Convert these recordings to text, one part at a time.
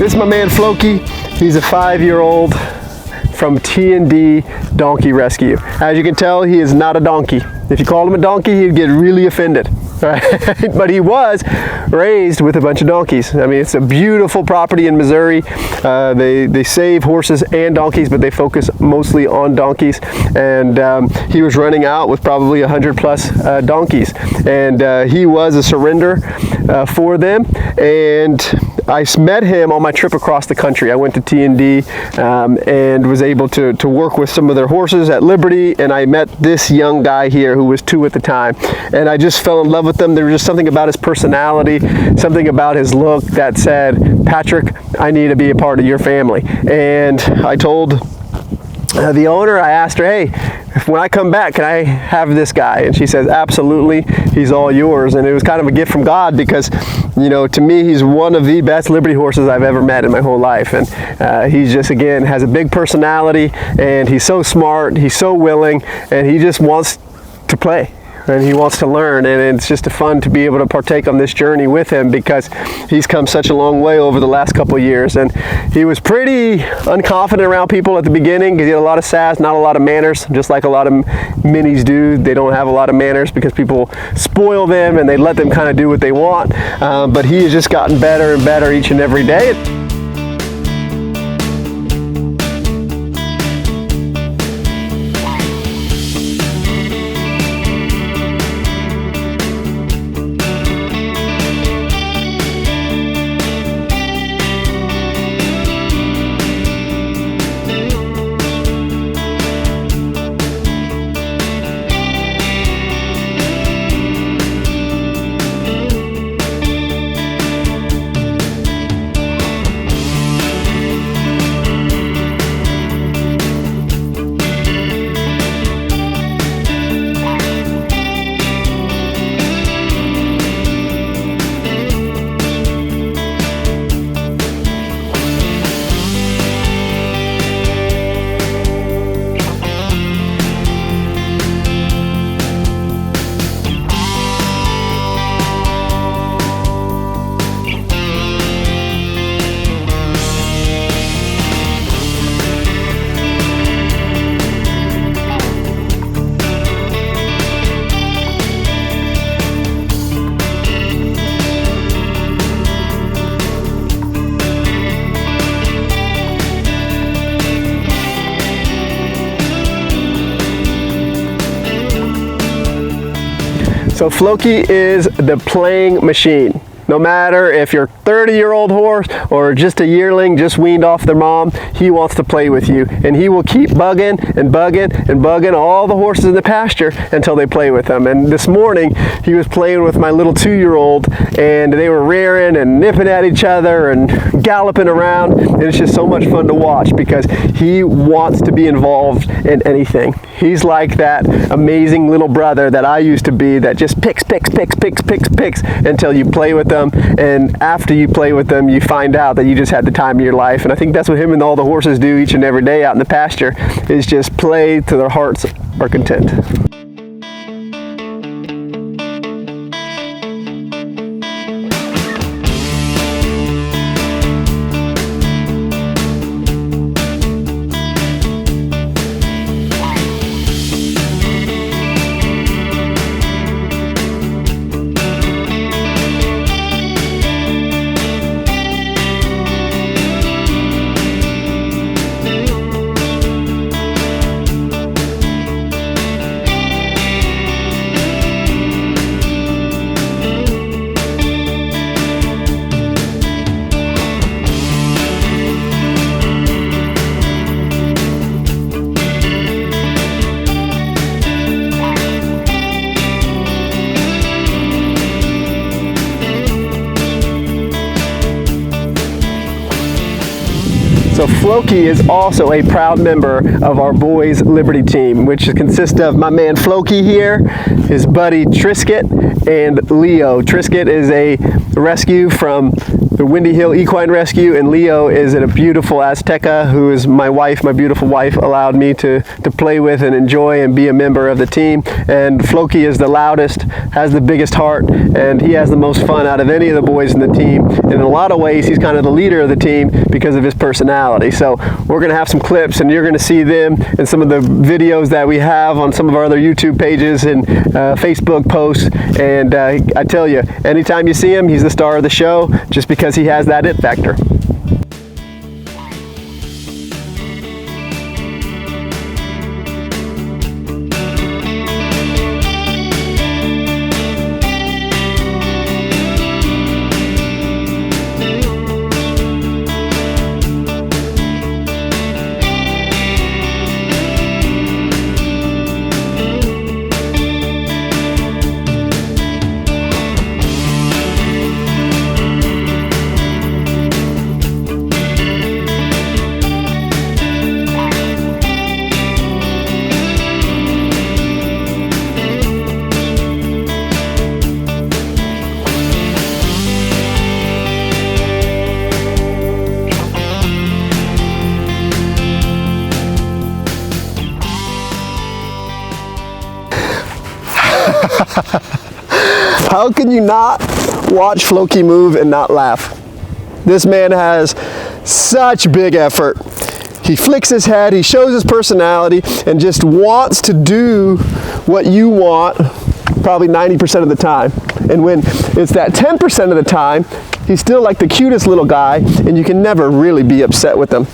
This is my man Floki. He's a 5-year-old from T&D Donkey Rescue. As you can tell, he is not a donkey. If you called him a donkey, he'd get really offended. Right? But he was raised with a bunch of donkeys. I mean, it's a beautiful property in Missouri. They save horses and donkeys, but they focus mostly on donkeys. And he was running out with probably 100+ donkeys. And he was a surrender for them. And I met him on my trip across the country. I went to T&D and was able to work with some of their horses at Liberty, and I met this young guy here who was 2 at the time, and I just fell in love with him. There was just something about his personality, something about his look that said, Patrick, I need to be a part of your family. And I told the owner, I asked her, hey, when I come back, can I have this guy? And she says, absolutely, he's all yours. And it was kind of a gift from God because, you know, to me, he's one of the best Liberty horses I've ever met in my whole life. And he's just, again, has a big personality, and he's so smart, he's so willing, and he just wants to play. And he wants to learn, and it's just fun to be able to partake on this journey with him because he's come such a long way over the last couple of years. And he was pretty unconfident around people at the beginning because he had a lot of sass, not a lot of manners, just like a lot of minis do. They don't have a lot of manners because people spoil them and they let them kind of do what they want. But he has just gotten better and better each and every day. So Floki is the playing machine. No matter if you're a 30-year-old horse or just a yearling just weaned off their mom, he wants to play with you. And he will keep bugging and bugging and bugging all the horses in the pasture until they play with him. And this morning, he was playing with my little 2-year-old, and they were rearing and nipping at each other and galloping around. And it's just so much fun to watch because he wants to be involved in anything. He's like that amazing little brother that I used to be that just picks until you play with them. And after you play with them, you find out that you just had the time of your life. And I think that's what him and all the horses do each and every day out in the pasture, is just play till their hearts are content. So Floki is also a proud member of our Boys Liberty team, which consists of my man Floki here, his buddy Trisket, and Leo. Trisket is a rescue from the Windy Hill Equine Rescue, and Leo is a beautiful Azteca who is my wife, my beautiful wife, allowed me to play with and enjoy and be a member of the team. And Floki is the loudest, has the biggest heart, and he has the most fun out of any of the boys in the team. And in a lot of ways, he's kind of the leader of the team because of his personality. So we're going to have some clips, and you're going to see them in some of the videos that we have on some of our other YouTube pages and Facebook posts. And I tell you, anytime you see him, he's the star of the show just because he has that it factor. How can you not watch Floki move and not laugh? This man has such big effort. He flicks his head, he shows his personality, and just wants to do what you want probably 90% of the time. And when it's that 10% of the time, he's still like the cutest little guy, and you can never really be upset with him.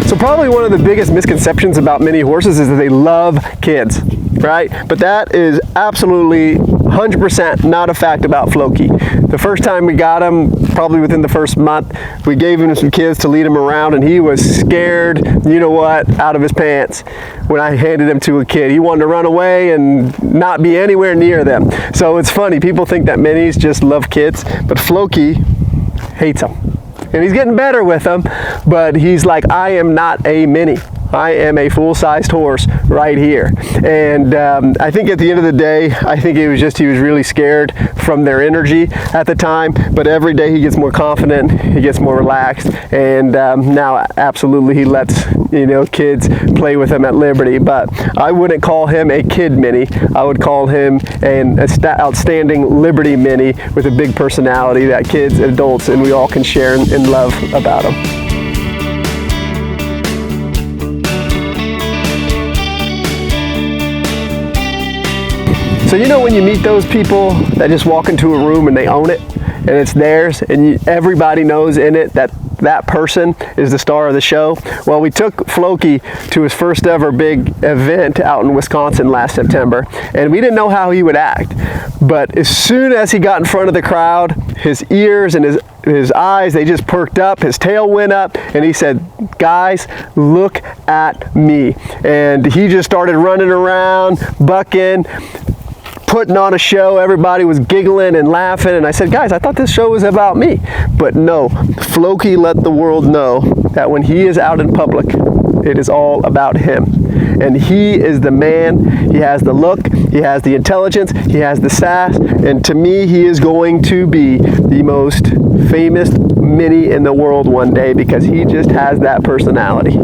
So probably one of the biggest misconceptions about mini horses is that they love kids, right? But that is absolutely 100% not a fact about Floki. The first time we got him, probably within the first month, we gave him some kids to lead him around, and he was scared, you know what, out of his pants when I handed him to a kid. He wanted to run away and not be anywhere near them. So it's funny, people think that minis just love kids, but Floki hates them. And he's getting better with them, but he's like, I am not a mini. I am a full-sized horse right here. And I think at the end of the day, I think it was just he was really scared from their energy at the time, but every day he gets more confident, he gets more relaxed, and now absolutely he lets, you know, kids play with him at liberty. But I wouldn't call him a kid mini. I would call him an outstanding liberty mini with a big personality that kids and adults and we all can share and love about him. So you know when you meet those people that just walk into a room and they own it and it's theirs and everybody knows in it that that person is the star of the show? Well, we took Floki to his first ever big event out in Wisconsin last September, and we didn't know how he would act. But as soon as he got in front of the crowd, his ears and his eyes, they just perked up, his tail went up, and he said, guys, look at me. And he just started running around, bucking, putting on a show. Everybody was giggling and laughing, and I said, guys, I thought this show was about me. But no, Floki let the world know that when he is out in public, it is all about him. And he is the man. He has the look, he has the intelligence, he has the sass, and to me, he is going to be the most famous mini in the world one day because he just has that personality.